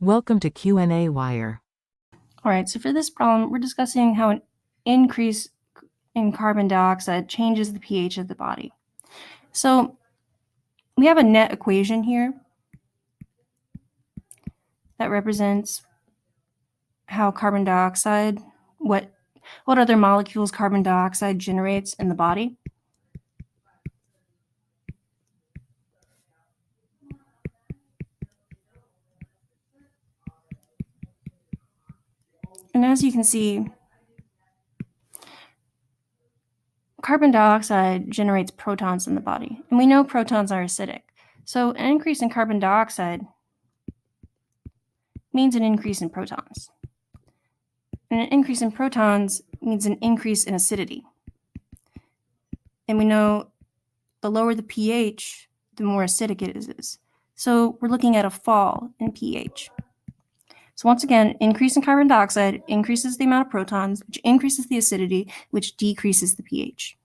Welcome to qnawire. All right, so for this problem, we're discussing how an increase in carbon dioxide changes the pH of the body. So we have a net equation here that represents how carbon dioxide, what other molecules carbon dioxide generates in the body. And as you can see, carbon dioxide generates protons in the body, and we know protons are acidic. So an increase in carbon dioxide means an increase in protons. And an increase in protons means an increase in acidity. And we know the lower the pH, the more acidic it is. So we're looking at a fall in pH. So once again, increase in carbon dioxide increases the amount of protons, which increases the acidity, which decreases the pH.